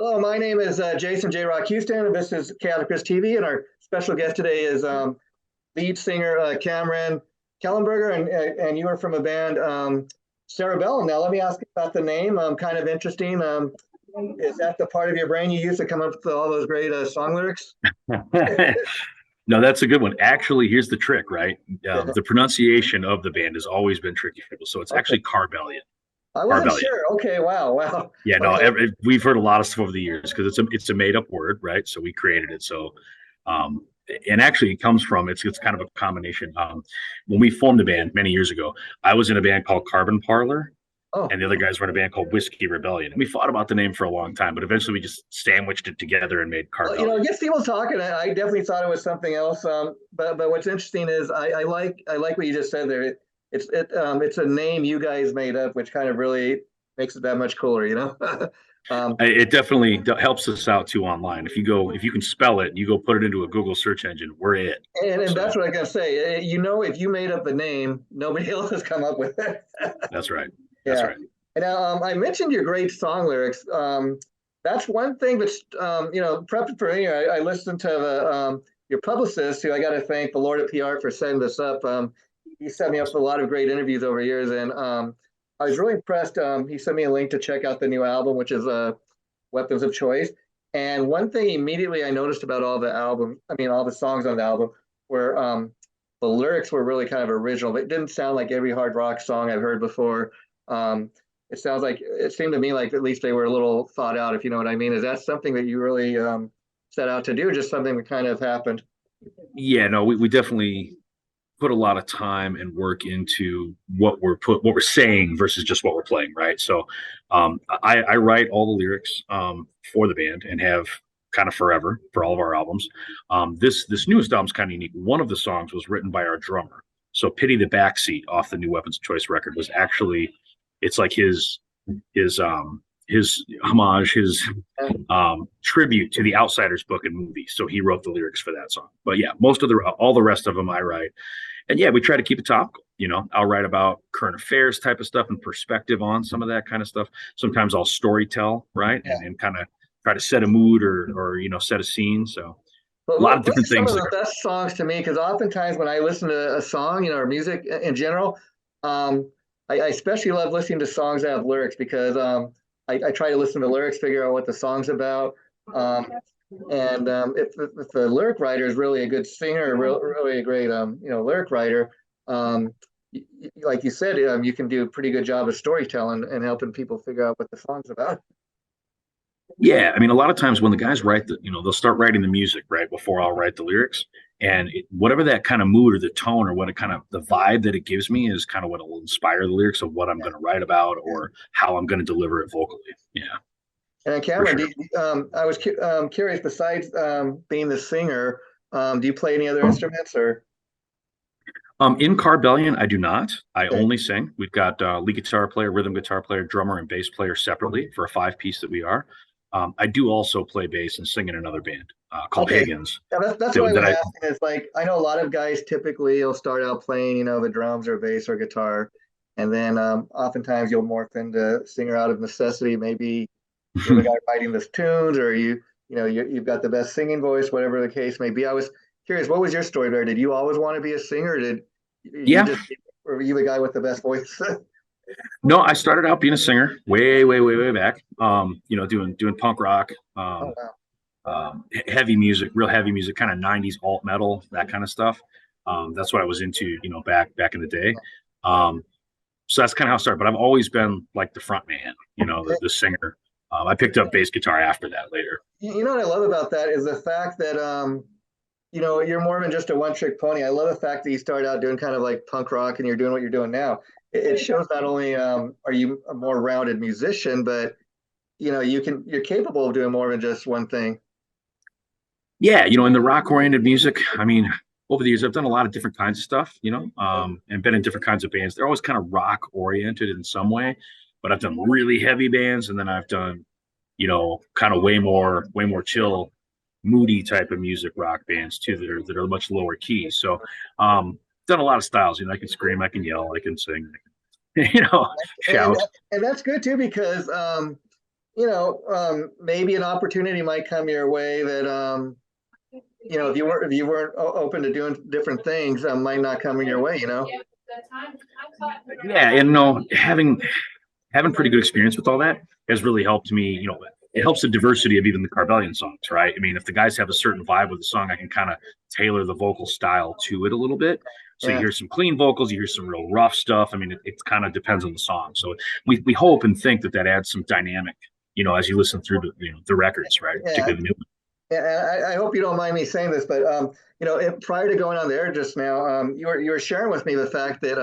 Hello, my name is Jason J. Rock Houston, and this is Chaotic Chris TV. And our special guest today is lead singer Cameron Kellenberger, and you are from a band Carbellion. Now, let me ask you about the name. Kind of interesting. Is that the part of your brain you use to come up with all those great song lyrics? No, that's a good one. Actually, here's the trick, right? The pronunciation of the band has always been tricky for people. So it's Okay, actually Carbellion. I wasn't Carbellion. sure. Okay, wow, wow. Yeah, no, Okay, we've heard a lot of stuff over the years because it's a made up word, right? So we created it. So, um, and actually, it comes from it's kind of a combination. When we formed the band many years ago, I was in a band called Carbon Parlor, oh, and the other guys were in a band called Whiskey Rebellion. And we fought about the name for a long time, but eventually we just sandwiched it together and made well, Carbellion. it gets people talking. I definitely thought it was something else. But what's interesting is I like what you just said there. It's a name you guys made up, which kind of really makes it that much cooler, you know. It definitely helps us out too online. If you can spell it, you go put it into a Google search engine, we're it. And So that's what I gotta say. If you made up the name, nobody else has come up with it. that's right. That's Yeah. right. And I mentioned your great song lyrics. That's one thing, but prep for me, I listened to your publicist, who I got to thank the Lord at PR for setting this up. He set me up for a lot of great interviews over years, and I was really impressed. He sent me a link to check out the new album, which is Weapons of Choice. And one thing immediately I noticed about all the songs on the album, were the lyrics were really kind of original. It didn't sound like every hard rock song I've heard before. It seemed to me like at least they were a little thought out, if you know what I mean. Is that something that you really set out to do, or just something that kind of happened? Yeah, no, we definitely put a lot of time and work into what we're saying versus just what we're playing, right? So I write all the lyrics for the band and have kind of forever for all of our albums. This newest album's kind of unique. One of the songs was written by our drummer. So Pity the Backseat off the new Weapons of Choice record was actually it's like his homage, his tribute to the Outsiders book and movie. So he wrote the lyrics for that song. But yeah, most of the all the rest of them I write. And yeah, we try to keep it topical. I'll write about current affairs type of stuff and perspective on some of that kind of stuff. Sometimes I'll story tell, right, and kind of try to set a mood or set a scene. So But a lot of what are different some things of the there. best songs to me? Because oftentimes when I listen to a song, or music in general, um, I especially love listening to songs that have lyrics, because I try to listen to lyrics, figure out what the song's about. Um, and if the lyric writer is really a good singer, really a great lyric writer, um, like you said, you can do a pretty good job of storytelling and helping people figure out what the song's about. Yeah, I mean, a lot of times when the guys write they'll start writing the music right before I'll write the lyrics, and whatever that kind of mood or the tone or what it kind of the vibe that it gives me is kind of what will inspire the lyrics of what I'm going to write about or how I'm going to deliver it vocally. Yeah, And for Cameron, sure. I was curious. Besides being the singer, do you play any other instruments or? In Carbellion, I do not. I Okay. only sing. We've got lead guitar player, rhythm guitar player, drummer, and bass player separately for a five-piece that we are. I do also play bass and sing in another band called Okay. Higgins. Yeah, that's what I That was I asking. Is like, I know a lot of guys typically will start out playing, the drums or bass or guitar, and then oftentimes you'll morph into singer out of necessity. Maybe you're the guy writing the tunes, or you've got the best singing voice, whatever the case may be. I was curious, what was your story there? Did you always want to be a singer? Or did you yeah. just were you the guy with the best voice? No, I started out being a singer way, way, way, way back. Doing punk rock, Oh wow. heavy music, real heavy music, kind of '90s alt metal, that kind of stuff. That's what I was into, back in the day. Um, so that's kind of how I started. But I've always been like the front man, the singer. I picked up bass guitar after that later. You know what I love about that is the fact that you're more than just a one trick pony. I love the fact that you started out doing kind of like punk rock and you're doing what you're doing now. It shows not only are you a more rounded musician, but you're capable of doing more than just one thing. Yeah, in the rock oriented music, I mean, over the years, I've done a lot of different kinds of stuff, and been in different kinds of bands. They're always kind of rock oriented in some way, but I've done really heavy bands, and then I've done, kind of way more chill, moody type of music rock bands too that are much lower key. So, done a lot of styles. I can scream, I can yell, I can sing, I can, and shout. and that's good too, because maybe an opportunity might come your way that, if you weren't open to doing different things, might not come in your way, Yeah, and having pretty good experience with all that has really helped me. It helps the diversity of even the Carbellion songs, right? I mean, if the guys have a certain vibe with the song, I can kind of tailor the vocal style to it a little bit. So you Yeah. hear some clean vocals, you hear some real rough stuff. I mean, it kind of depends on the song. So we hope and think that adds some dynamic, as you listen through the records, right? Yeah. Particularly the new. And I hope you don't mind me saying this, but prior to going on the air just now, you were sharing with me the fact that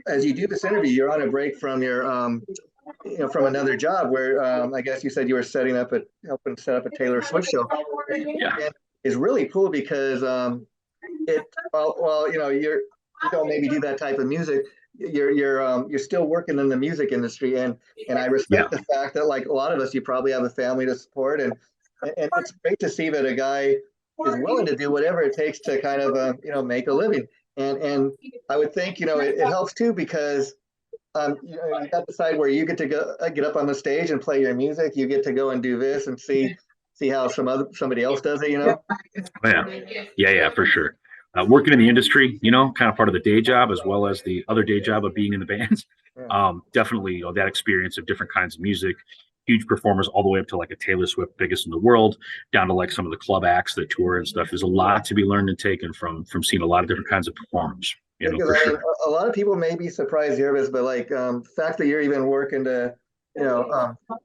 as you do this interview, you're on a break from your from another job where I guess you said you were helping set up a Taylor Swift show. Yeah. And it's really cool because you don't maybe do that type of music. You're still working in the music industry, and I Yeah. respect the fact that, like a lot of us, you probably have a family to support, and it's great to see that a guy is willing to do whatever it takes to kind of make a living. And I would think it helps too because you got the side where you get to go get up on the stage and play your music. You get to go and do this and see how somebody else does it. Yeah, for sure. Working in the industry, kind of part of the day job as well as the other day job of being in the bands. Yeah. Definitely, that experience of different kinds of music, huge performers, all the way up to like a Taylor Swift, biggest in the world, down to like some of the club acts that tour and stuff. There's a lot to be learned and taken from seeing a lot of different kinds of performers. Because For I mean, sure. a lot of people may be surprised to hear this, but like the fact that you're even working to,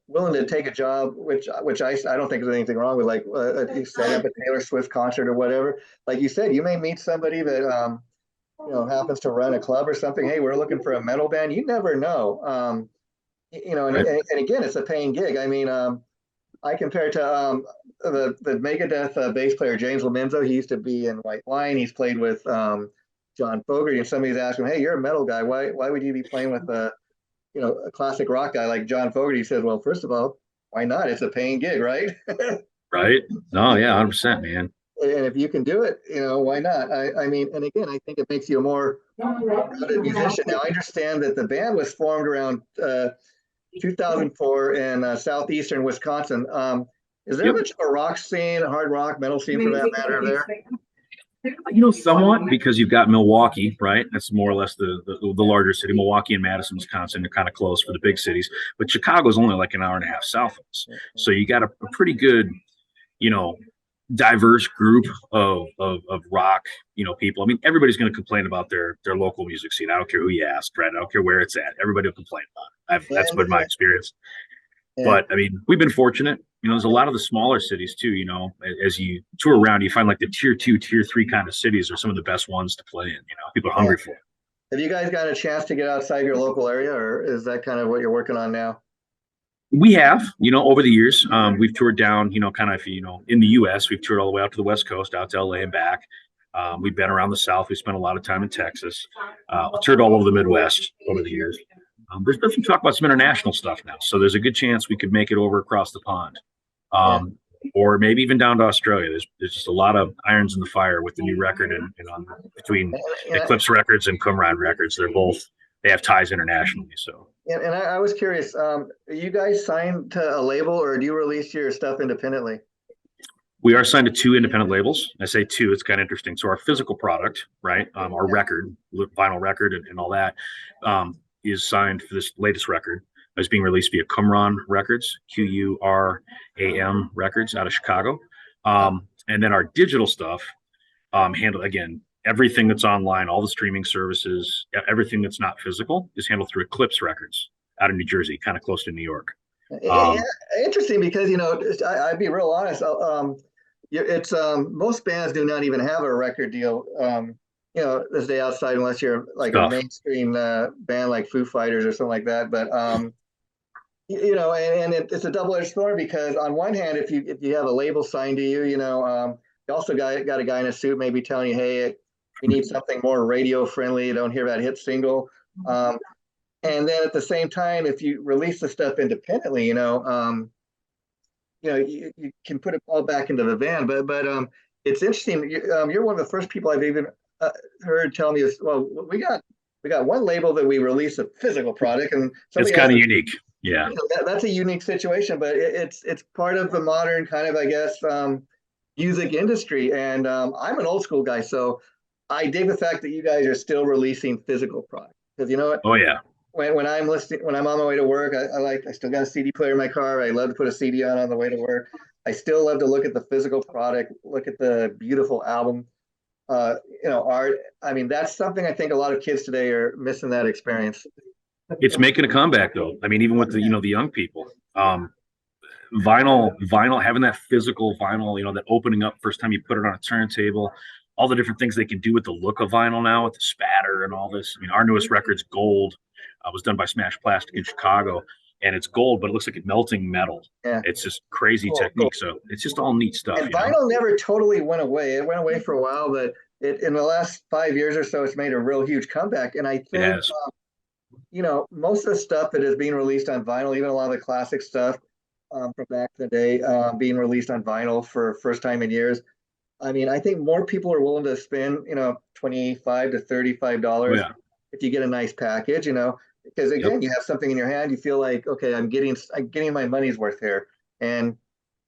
willing to take a job, which I don't think there's anything wrong with, like you set up a Taylor Swift concert or whatever. Like you said, you may meet somebody that happens to run a club or something. Hey, we're looking for a metal band. You never know. Right. And again, it's a paying gig. I mean, I compare it to the Megadeth bass player James Laminzo. He used to be in White Line. He's played with John Fogerty, and somebody's asking him, "Hey, you're a metal guy. Why would you be playing with a classic rock guy like John Fogerty?" He said, "Well, first of all, why not? It's a paying gig, right? Right. No, yeah, 100%, man. And if you can do it, why not? I mean, and again, I think it makes you a more rounded musician. Now, I understand that the band was formed around 2004 in southeastern Wisconsin. Is there Yep. much of a rock scene, a hard rock, metal scene for that matter there? Somewhat, because you've got Milwaukee, right? That's more or less the larger city. Milwaukee and Madison, Wisconsin are kind of close for the big cities, but Chicago's only like an hour and a half south of us. So you got a pretty good, diverse group of rock, people. I mean, everybody's going to complain about their local music scene. I don't care who you ask, right? I don't care where it's at. Everybody will complain about it. That's been my experience. Yeah. But I mean, we've been fortunate. There's a lot of the smaller cities too. As you tour around, you find like the tier 2, tier 3 kind of cities are some of the best ones to play in. People are hungry for it. Have you guys got a chance to get outside your local area, or is that kind of what you're working on now? We have, over the years, we've toured down, kind of, in the U.S. We've toured all the way out to the West Coast, out to L.A. and back. We've been around the South. We spent a lot of time in Texas. Toured all over the Midwest over the years. There's been some talk about some international stuff now, so there's a good chance we could make it over across the pond, or maybe even down to Australia. There's just a lot of irons in the fire with the new record, and between Eclipse Records and Qumran Records, they have ties internationally. So, and I was curious, are you guys signed to a label, or do you release your stuff independently? We are signed to 2 independent labels. I say 2, it's kind of interesting. So our physical product, right, our record, vinyl record, and all that, is signed for this latest record. It's being released via Qumran Records, Quram Records out of Chicago. And then our digital stuff, handle again, everything that's online, all the streaming services, everything that's not physical is handled through Eclipse Records out of New Jersey, kind of close to New York. Interesting, because I'd be real honest. It's most bands do not even have a record deal. This day outside, unless you're like a mainstream band like Foo Fighters or something like that. But and it's a double-edged sword, because on one hand, if you have a label signed to you, you also got a guy in a suit maybe telling you, hey, we need something more radio friendly. You don't hear that hit single. And then at the same time, if you release the stuff independently, you can put it all back into the van. But it's interesting. You're one of the first people I've even heard tell me, well, we got one label that we release a physical product, and it's kind of unique. Yeah. That's a unique situation, but it's part of the modern kind of, I guess, music industry. And I'm an old school guy, so I dig the fact that you guys are still releasing physical products. Because you know what? Oh yeah. When I'm listening, when I'm on my way to work, I still got a CD player in my car. I love to put a CD on the way to work. I still love to look at the physical product, look at the beautiful album, art. I mean, that's something I think a lot of kids today are missing that experience. It's making a comeback though. I mean, even with the young people. Vinyl, having that physical vinyl, that opening up first time you put it on a turntable, all the different things they can do with the look of vinyl now with the spatter and all this. I mean, our newest record's Gold, was done by Smash Plastic in Chicago, and it's gold, but it looks like a melting metal. Yeah. It's just crazy technique. So it's just all neat stuff. And vinyl never totally went away. It went away for a while, but in the last 5 years or so, it's made a real huge comeback. And I think, most of the stuff that is being released on vinyl, even a lot of the classic stuff from back in the day, being released on vinyl for first time in years. I mean, I think more people are willing to spend, $25 to $35 if you get a nice package, because again, you have something in your hand, you feel like, okay, I'm getting my money's worth here. And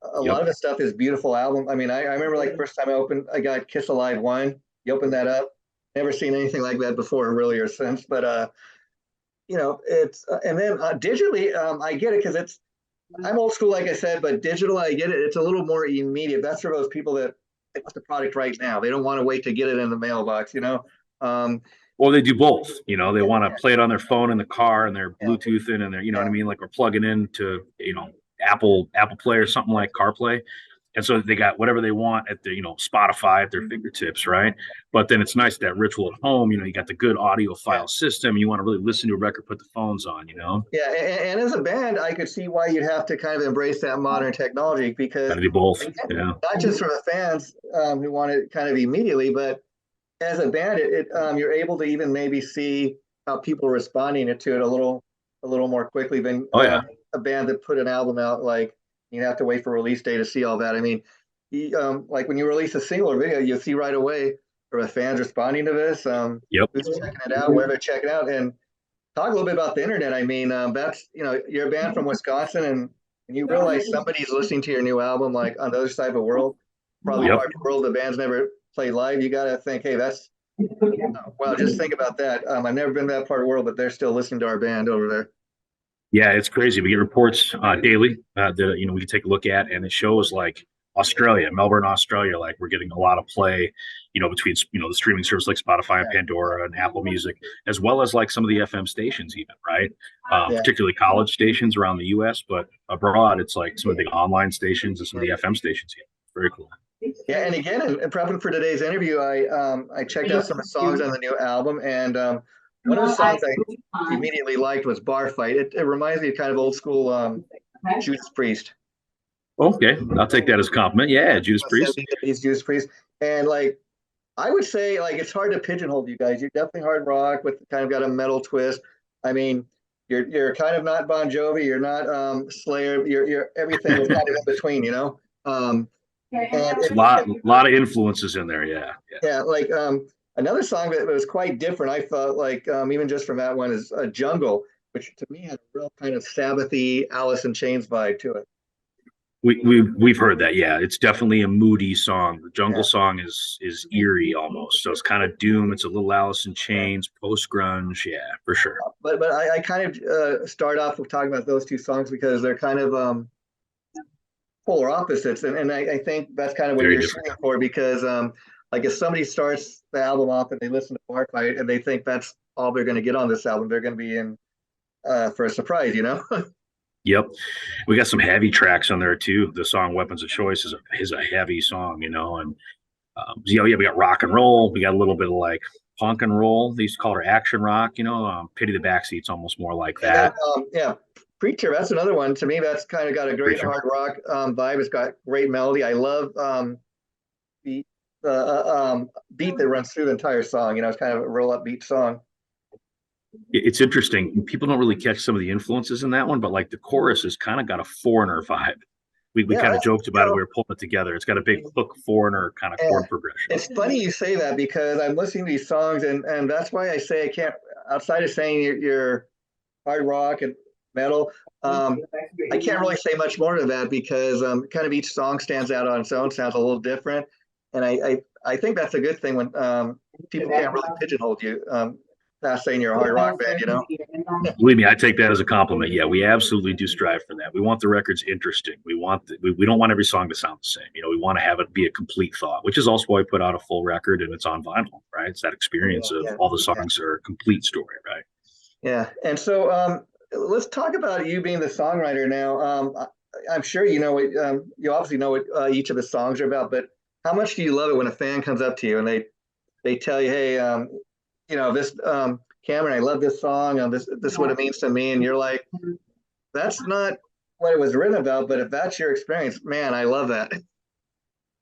a lot of the stuff is beautiful album. I mean, I remember like first time I got Kiss Alive 1. You open that up, never seen anything like that before, really, or since. But it's and then digitally, I get it because I'm old school, like I said, but digital, I get it. It's a little more immediate. That's for those people that want the product right now. They don't want to wait to get it in the mailbox, Or they do both. They want to play it on their phone in the car and they're Bluetoothing and they're, what I mean? Like we're plugging into, Apple Play or something like CarPlay. And so they got whatever they want at their, Spotify at their fingertips, right? But then it's nice that ritual at home. You got the good audio file system. You want to really listen to a record, put the phones on, Yeah, and as a band, I could see why you'd have to kind of embrace that modern technology because Gotta do both. Again, not just for the fans who want it kind of immediately, but as a band, you're able to even maybe see how people are responding to it a little more quickly than a band that put an album out. Like you have to wait for release day to see all that. I mean, like when you release a single or video, you see right away are the fans responding to this. Who's checking it out, where they're checking out, and talk a little bit about the internet. I mean, that's you're a band from Wisconsin, and you realize somebody's listening to your new album, like on the other side of the world, probably part of the world the band's never played live. You got to think, hey, that's well, just think about that. I've never been to that part of the world, but they're still listening to our band over there. Yeah, it's crazy. We get reports daily that we can take a look at, and it shows like Australia, Melbourne, Australia, like we're getting a lot of play, between the streaming service like Spotify and Pandora and Apple Music, as well as like some of the FM stations, even right, particularly college stations around the U.S. But abroad, it's like some of the big online stations and some of the FM stations. Very cool. Yeah, and again, in prepping for today's interview, I checked out some of the songs on the new album, and one of the songs I immediately liked was "Bar Fight." It reminds me of kind of old school Judas Priest. Okay, I'll take that as a compliment. Yeah, Judas Priest. He's Judas Priest, and like I would say, like it's hard to pigeonhole you guys. You're definitely hard rock with kind of got a metal twist. I mean, you're kind of not Bon Jovi. You're not Slayer. You're everything is kind of in between. And a lot of influences in there. Yeah. Like another song that was quite different. I felt like even just from that one is Jungle, which to me had a real kind of Sabbathy Alice in Chains vibe to it. We've heard that. Yeah, it's definitely a moody song. The Jungle song is eerie almost. So it's kind of doom. It's a little Alice in Chains, post grunge. Yeah, for sure. But I kind of start off with talking about those two songs because they're kind of polar opposites, and I think that's kind of what you're shooting for because like if somebody starts the album off and they listen to Bar Fight and they think that's all they're going to get on this album, they're going to be in for a surprise. Yep, we got some heavy tracks on there too. The song "Weapons of Choice" is a heavy song, and we got rock and roll. We got a little bit of like punk and roll. They used to call it action rock. Pity the Backseat's almost more like that. Then, Preacher, that's another one. To me, that's kind of got a great hard rock vibe. It's got great melody. I love the beat that runs through the entire song. It's kind of a real upbeat song. It's interesting. People don't really catch some of the influences in that one, but like the chorus has kind of got a Foreigner vibe. We kind of joked about it. We were pulling it together. It's got a big hook Foreigner kind of chord progression. It's funny you say that because I'm listening to these songs, and that's why I say I can't. Outside of saying you're hard rock and metal. I can't really say much more to that because kind of each song stands out on its own, sounds a little different, and I think that's a good thing when people can't really pigeonhole you. Not saying you're a hard rock band, you know. Believe me, I take that as a compliment. Yeah, we absolutely do strive for that. We want the records interesting. We don't want every song to sound the same. We want to have it be a complete thought, which is also why we put out a full record and it's on vinyl, right? It's that experience of all the songs are a complete story, right? Yeah, and so let's talk about you being the songwriter now. I'm sure you know what you obviously know what each of the songs are about, but how much do you love it when a fan comes up to you and they tell you, hey, this Cameron, I love this song. This is what it means to me, and you're like, that's not what it was written about, but if that's your experience, man, I love that.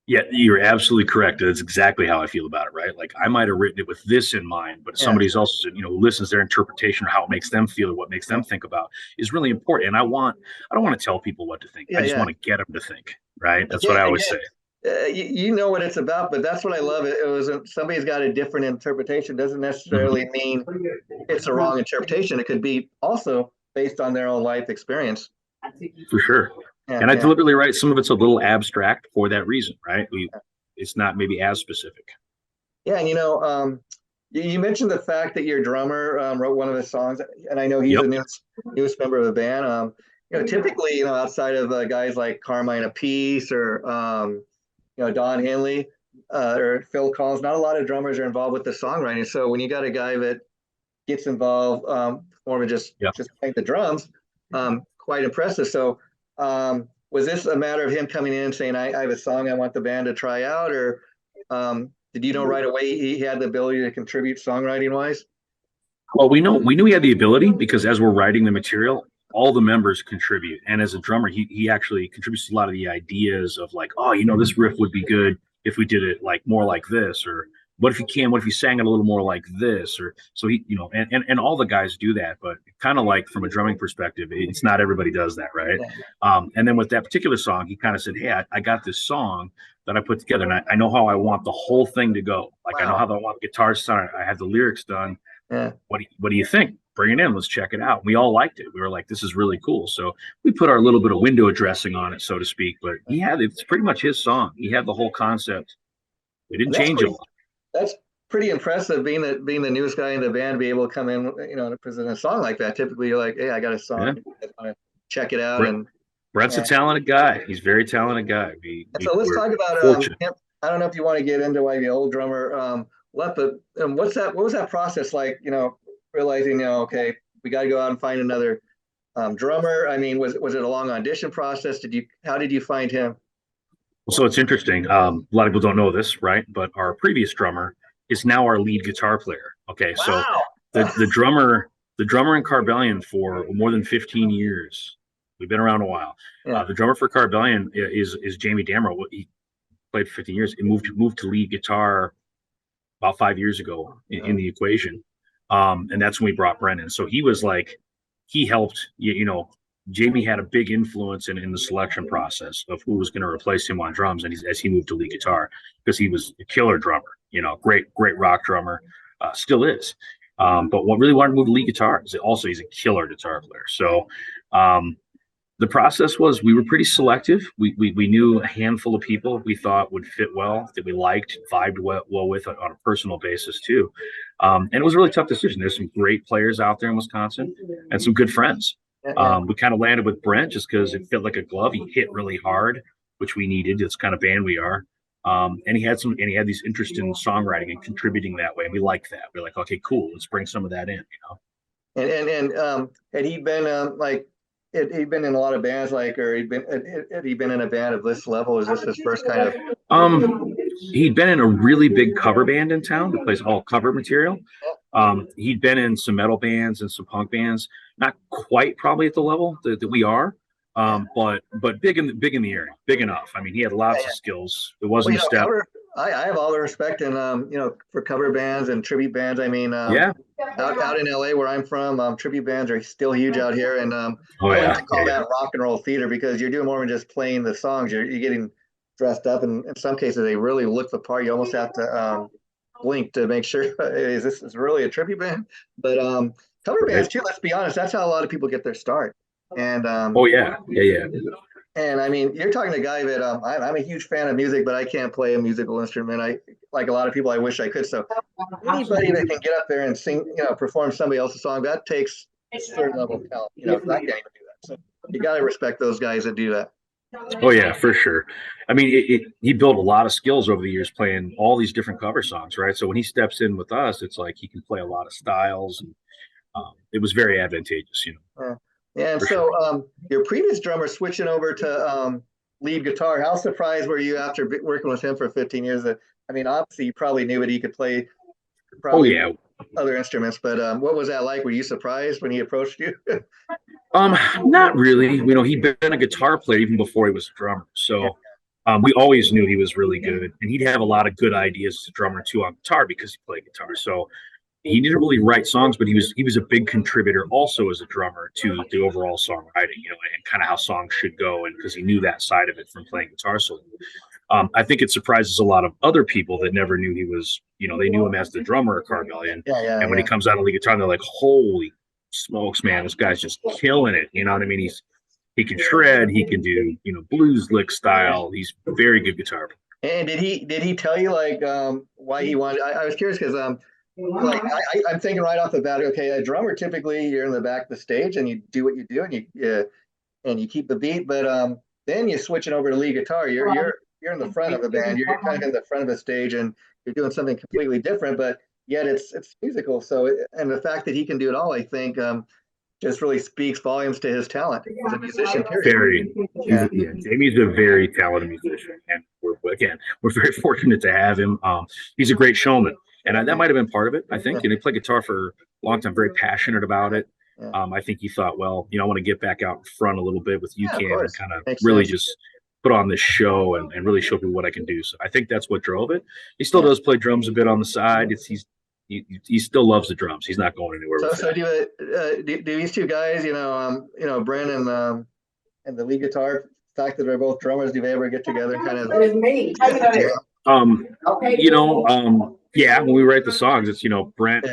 Yeah, you're absolutely correct. That's exactly how I feel about it, right? Like I might have written it with this in mind, but somebody's also, who listens to their interpretation or how it makes them feel or what makes them think about is really important. And I don't want to tell people what to think. I just want to get them to think, right? That's what I always say. You know what it's about, but that's what I love. It was somebody's got a different interpretation. Doesn't necessarily mean it's a wrong interpretation. It could be also based on their own life experience. For sure. And I deliberately write some of it's a little abstract for that reason, right? It's not maybe as specific. Yeah, and you mentioned the fact that your drummer wrote one of the songs, and I know he's the newest member of the band. Typically, outside of guys like Carmine Appice or Don Henley or Phil Collins, not a lot of drummers are involved with the songwriting. So when you got a guy that gets involved more than just playing the drums, quite impressive. So was this a matter of him coming in and saying, I have a song I want the band to try out, or did you know right away he had the ability to contribute songwriting wise? Well, we knew he had the ability because as we're writing the material, all the members contribute. And as a drummer, he actually contributes to a lot of the ideas of like, oh, this riff would be good if we did it like more like this, or what if you sang it a little more like this, or so he, and all the guys do that, but kind of like from a drumming perspective, it's not everybody does that, right? And then with that particular song, he kind of said, hey, I got this song that I put together, and I know how I want the whole thing to go. Like I know how I want the guitars done. I have the lyrics done. Yeah. What do you think? Bring it in. Let's check it out. We all liked it. We were like, this is really cool. So we put our little bit of window dressing on it, so to speak. But it's pretty much his song. He had the whole concept. We didn't change it a lot. That's pretty impressive being the newest guy in the band, be able to come in, to present a song like that. Typically you're like, hey, I got a song. I want to check it out. Brett's a talented guy. He's a very talented guy. So let's talk about I don't know if you want to get into why the old drummer left, but what was that process like, realizing, okay, we got to go out and find another drummer? I mean, was it a long audition process? How did you find him? So it's interesting. A lot of people don't know this, right? But our previous drummer is now our lead guitar player. Okay, wow. So the drummer in Carbellion for more than 15 years. We've been around a while. The drummer for Carbellion is Jamie Damrow. He played for 15 years. He moved to lead guitar about 5 years ago in the equation, and that's when we brought Brent in. So he was like, he helped. Jamie had a big influence in the selection process of who was going to replace him on drums, and as he moved to lead guitar, because he was a killer drummer, great rock drummer, still is. But what really wanted to move to lead guitar is also he's a killer guitar player. So the process was we were pretty selective. We knew a handful of people we thought would fit well, that we liked, vibed well with on a personal basis too. And it was a really tough decision. There's some great players out there in Wisconsin and some good friends. We kind of landed with Brent just because it felt like a glove. He hit really hard, which we needed. It's kind of band we are. And he had these interest in songwriting and contributing that way. And we liked that. We're like, okay, cool. Let's bring some of that in, And had he been had he been in a lot of bands or had he been in a band of this level? Is this his first kind of? He'd been in a really big cover band in town that plays all cover material. He'd been in some metal bands and some punk bands, not quite probably at the level that we are, but big in the area, big enough. I mean, he had lots of skills. It wasn't a step. I have all the respect and for cover bands and tribute bands. I mean, out in LA where I'm from, tribute bands are still huge out here, and I like to call that rock and roll theater because you're doing more than just playing the songs. You're getting dressed up, and in some cases they really look the part. You almost have to blink to make sure is this is really a trippy band. But cover bands too. Let's be honest, that's how a lot of people get their start. And Oh yeah, yeah. and I mean, you're talking to a guy that I'm a huge fan of music, but I can't play a musical instrument. I like a lot of people. I wish I could. So anybody that can get up there and sing, perform somebody else's song, that takes a certain level of talent. I can't even do that. So you got to respect those guys that do that. Oh yeah, for sure. I mean, he built a lot of skills over the years playing all these different cover songs, right? So when he steps in with us, it's like he can play a lot of styles, and it was very advantageous, Yeah, and for so sure. your previous drummer switching over to lead guitar. How surprised were you after working with him for 15 years? That I mean, obviously you probably knew that he could play Oh probably yeah. other instruments, but what was that like? Were you surprised when he approached you? Not really. He'd been a guitar player even before he was a drummer. So we always knew he was really good, and he'd have a lot of good ideas as a drummer too on guitar because he played guitar. So he didn't really write songs, but he was a big contributor also as a drummer to the overall songwriting, and kind of how songs should go, and because he knew that side of it from playing guitar. So I think it surprises a lot of other people that never knew he was, they knew him as the drummer of Carbellion, Yeah, yeah, and when he yeah. comes out on lead guitar, they're like, "Holy smokes, man, this guy's just killing it!" You know what I mean? He can shred, he can do blues lick style. He's a very good guitar player. And did he tell you like why he wanted? I was curious because like I'm thinking right off the bat. Okay, a drummer typically you're in the back of the stage and you do what you do and you keep the beat, but then you switch it over to lead guitar. You're in the front of the band. You're kind of in the front of the stage and you're doing something completely different, but yet it's musical. So and the fact that he can do it all, I think, just really speaks volumes to his talent as a musician. Period. Very, Yeah. Jamie's a very talented musician, and we're very fortunate to have him. He's a great showman, and that might have been part of it. I think, Yeah. he played guitar for a long time, very passionate about it. Yeah. I think he thought, well, I want to get back out in front a little bit with Yeah, of UCAM and course. kind of Makes really sense. just put on this show and really show people what I can do. So I think that's what drove it. He still Yeah. does play drums a bit on the side. He still loves the drums. He's not going anywhere So, with so that. do these two guys, Brent and the lead guitar, the fact that they're both drummers, do they ever get together and kind of? Yeah, when we write the songs, it's Brent Yeah,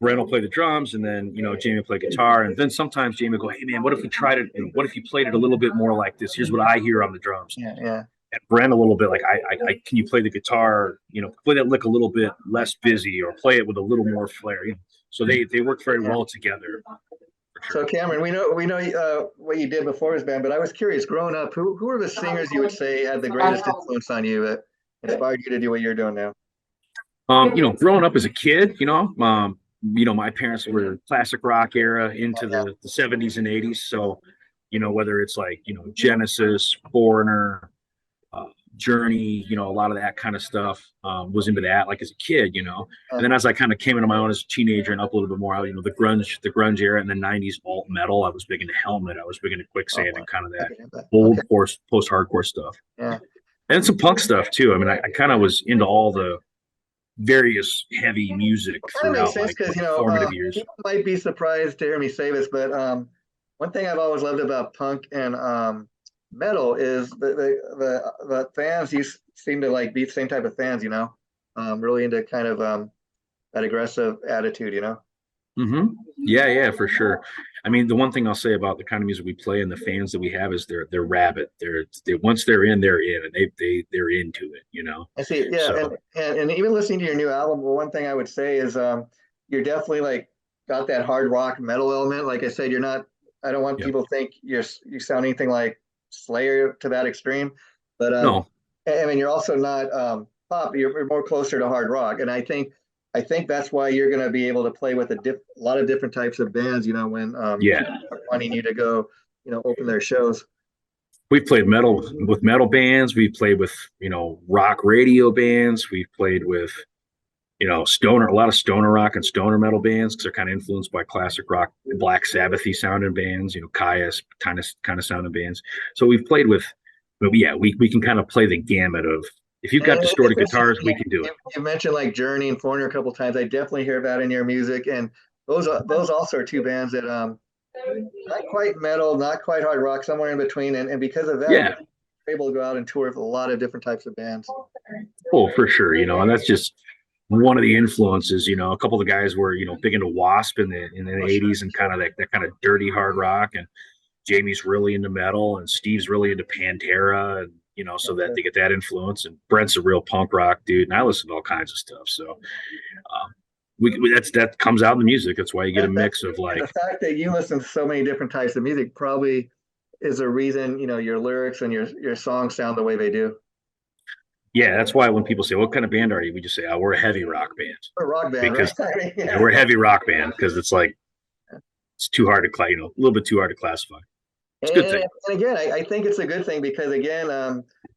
Brent will play the drums, and then Jamie will play guitar, and then sometimes Jamie will go, "Hey man, what if we tried it? What if you played it a little bit more like this? Here's what I hear on the drums." yeah, yeah. And Brent a little bit like, I can you play the guitar? Play that lick a little bit less busy, or play it with a little more flair. So they work very well together. So Cameron, we know what you did before his band, but I was curious. Growing up, who were the singers you would say had the greatest influence on you that inspired you to do what you're doing now? Growing up as a kid, my parents were classic rock era into the 70s and 80s. So, whether it's like, Genesis, Foreigner, Journey, a lot of that kind of stuff, was into that like as a kid, and then as I kind of came into my own as a teenager and up a little bit more, the grunge era, and then 90s alt metal. I was big into Helmet. I was big into Quicksand and kind of that old post-hardcore stuff. Yeah. And some punk stuff too. I mean, I kind of was into all the various heavy music It kind of makes throughout sense because my formative years. people might be surprised to hear me say this, but one thing I've always loved about punk and metal is the fans. You seem to like be the same type of fans, really into kind of that aggressive attitude. Mm-hmm. Yeah, for sure. I mean, the one thing I'll say about the kind of music we play and the fans that we have is they're rabid. They once they're in, and they're into it. I see. Yeah, So and even listening to your new album, well, one thing I would say is you're definitely like got that hard rock metal element. Like I said, you're not. I don't want yeah, people to think you sound anything like Slayer to that extreme, but no, I mean you're also not pop. You're more closer to hard rock, and I think that's why you're going to be able to play with a lot of different types of bands. When yeah. people are wanting you to go, open their shows. We've played metal with metal bands. We've played with rock radio bands. We've played with a lot of stoner rock and stoner metal bands because they're kind of influenced by classic rock, Black Sabbathy sounding bands, Caius kind of sounding bands. So we've played with, but yeah, we can kind of play the gamut of, if you've got And distorted guitars, we can do it. you mentioned like Journey and Foreigner a couple times. I definitely hear that in your music, and those also are two bands that not quite metal, not quite hard rock, somewhere in between. And because of that, Yeah. you're able to go out and tour with a lot of different types of bands. Oh, for sure. And that's just, one of the influences. A couple of the guys were big into Wasp in the '80s and kind of that kind of dirty hard rock, and Jamie's really into metal, and Steve's really into Pantera, and so that they get that influence. And Brent's a real punk rock dude, and I listen to all kinds of stuff. So that comes out in the music. That's why you get a mix of like the fact that you listen to so many different types of music probably is a reason your lyrics and your songs sound the way they do. Yeah, that's why when people say, "What kind of band are you?" we just say, "Oh, we're a heavy rock band." A rock band, Because right? I mean, yeah. we're a heavy rock band because it's like it's too hard to a little bit too hard to classify. It's a good thing. And again, I think it's a good thing because again,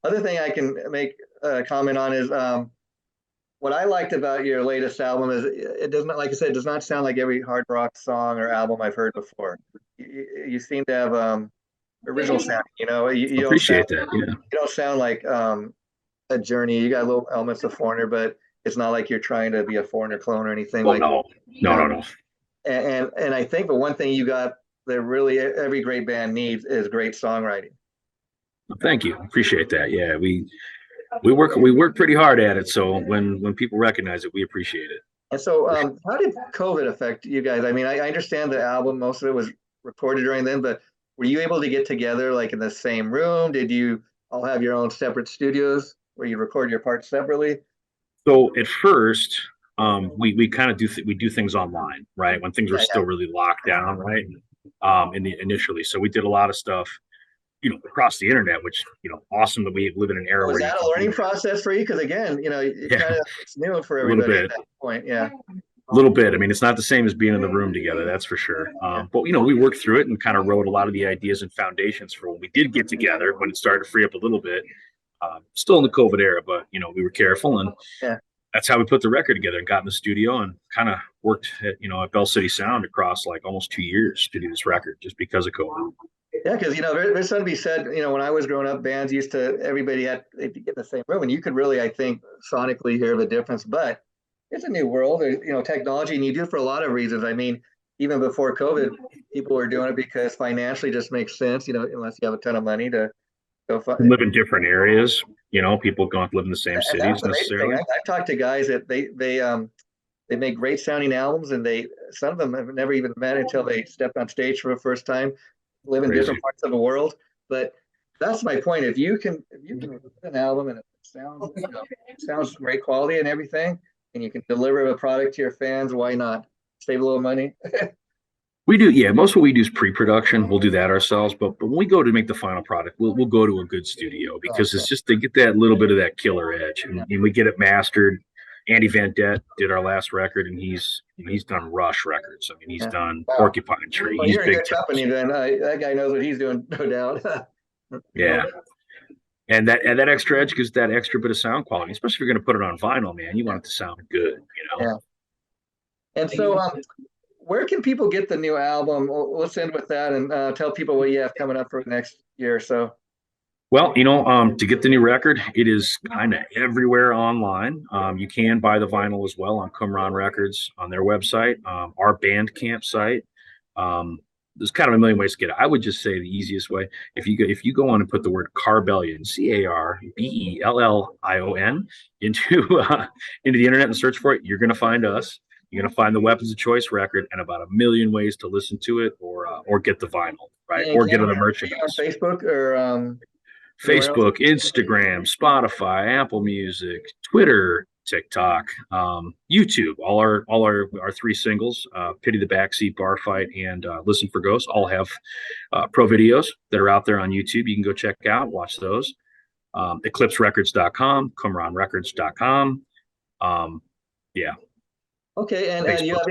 other thing I can make a comment on is what I liked about your latest album is it doesn't, like I said, it does not sound like every hard rock song or album I've heard before. You seem to have original sound. You don't Appreciate sound, that. Yeah. you don't sound like a Journey. You got little elements of Foreigner, but it's not like you're trying to be a Foreigner clone or anything like No, no. And I think the one thing you got that really every great band needs is great songwriting. Thank you. Appreciate that. Yeah, we work pretty hard at it. So when people recognize it, we appreciate it. And so, how did COVID affect you guys? I mean, I understand the album, most of it was recorded during then, but were you able to get together like in the same room? Did you all have your own separate studios where you record your parts separately? So at first, we kind of we do things online, right? When things were Yeah, still really locked down, right? Initially, so we did a lot of stuff, across the internet, which awesome that we live in an era was where that a learning process for you? Because again, it yeah, kind of it's new for a little everybody at bit. that point. Yeah. A little bit. I mean, it's not the same as being in the room together, that's for sure. But we worked through it and kind of wrote a lot of the ideas and foundations for when we did get together, when it started to free up a little bit. Still in the COVID era, but we were careful, and Yeah. that's how we put the record together and got in the studio and kind of worked at Bell City Sound across like almost 2 years to do this record just because of COVID. Yeah, because there's something to be said. When I was growing up, bands used to everybody had to get in the same room, and you could really, I think, sonically hear the difference. But it's a new world, there's, technology, and you do it for a lot of reasons. I mean, even before COVID, people were doing it because financially just makes sense. Unless you have a ton of money to go We find. live in different areas. People don't live in the same And cities that's the amazing thing. necessarily. I've talked to guys that they make great sounding albums, and some of them have never even met until they stepped on stage for the first time, live in Crazy. different parts of the world. But that's my point. If you can release an album and it sounds great quality and everything, and you can deliver a product to your fans, why not? Save a little money. We do, yeah. Most of what we do is pre-production. We'll do that ourselves, but when we go to make the final product, we'll go to a good studio because it's just to get that little bit of that killer edge, and we get it mastered. Andy Van Dett did our last record, and he's done Rush records. I mean, he's done Porcupine Tree. Well, he's you're in good company then. That guy knows what he's doing, no doubt. Yeah. And that extra edge gives that extra bit of sound quality, especially if you're going to put it on vinyl, man. You want it to sound good, Yeah. And so, where can people get the new album? Let's end with that and tell people what you have coming up for the next year or so. Well, to get the new record, it is kind of everywhere online. You can buy the vinyl as well on Qumran Records on their website, our Bandcamp site. There's kind of a million ways to get it. I would just say the easiest way, if you go on and put the word Carbellion, Carbellion, into the internet and search for it, you're going to find us. You're going to find the Weapons of Choice record and about a million ways to listen to it or get the vinyl, right? And or get other merchandise. On Facebook or Facebook, Instagram, Spotify, Apple Music, Twitter, TikTok, YouTube. All our three singles, "Pity the Backseat," "Bar Fight," and "Listen for Ghosts," all have pro videos that are out there on YouTube. You can go check out, watch those. EclipseRecords.com, QumranRecords.com. Yeah. Okay, and do you have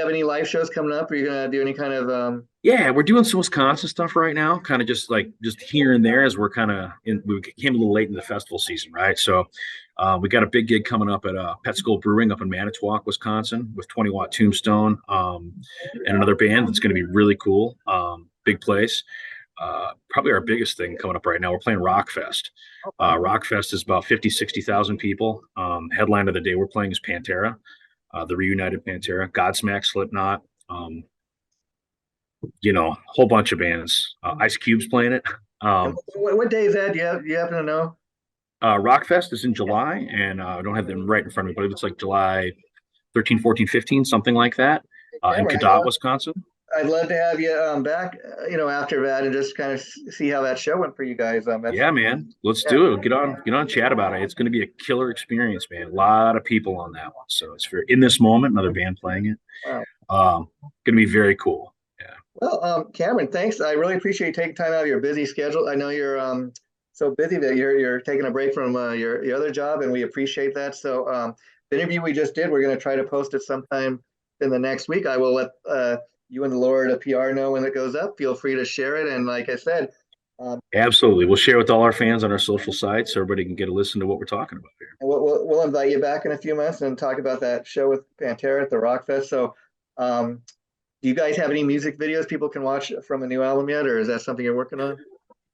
any live shows coming up? Are you gonna do any kind of Yeah, we're doing some Wisconsin stuff right now, kind of just here and there as we're we came a little late in the festival season, right? So we got a big gig coming up at Pet Skull Brewing up in Manitowoc, Wisconsin with 20 Watt Tombstone and another band that's going to be really cool. Big place. Probably our biggest thing coming up right now. We're playing Rockfest. Rockfest is about 50-60,000 people. Headline of the day we're playing is Pantera. The reunited Pantera, Godsmack, Slipknot, whole bunch of bands. Ice Cube's playing it. what day is that? Do you happen to know? Rockfest is in July, and I don't have them right in front of me, but it's like July 13, 14, 15, something like that, in Cameron, Cadott, Wisconsin. I'd love to have you back, after that and just kind of see how that show went for you guys. That's Yeah, man, let's yeah. do it. Get on, chat about it. It's going to be a killer experience, man. A lot of people on that one, so it's for in this moment, another band playing it. Wow. Going to be very cool. Yeah. Well, Cameron, thanks. I really appreciate you taking time out of your busy schedule. I know you're so busy that you're taking a break from your other job, and we appreciate that. So the interview we just did, we're going to try to post it sometime in the next week. I will let you and the Lord of PR know when it goes up. Feel free to share it. And like I said, Absolutely, we'll share with all our fans on our social sites so everybody can get a listen to what we're talking about here. we'll invite you back in a few months and talk about that show with Pantera at the Rockfest. So do you guys have any music videos people can watch from a new album yet, or is that something you're working on?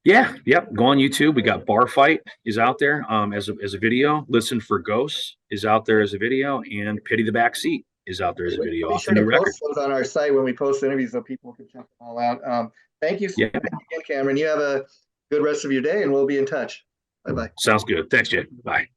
Yeah, yep. Go on YouTube. We got Bar Fight is out there as a video. Listen for Ghosts is out there as a video, and Pity the Back Seat is out there as a video We'll be off sure the to new record. post those on our site when we post interviews so people can check them all out. Thank you Yeah. again, Cameron. You have a good rest of your day, and we'll be in touch. Bye-bye. Sounds good. Thanks, Jay. Bye.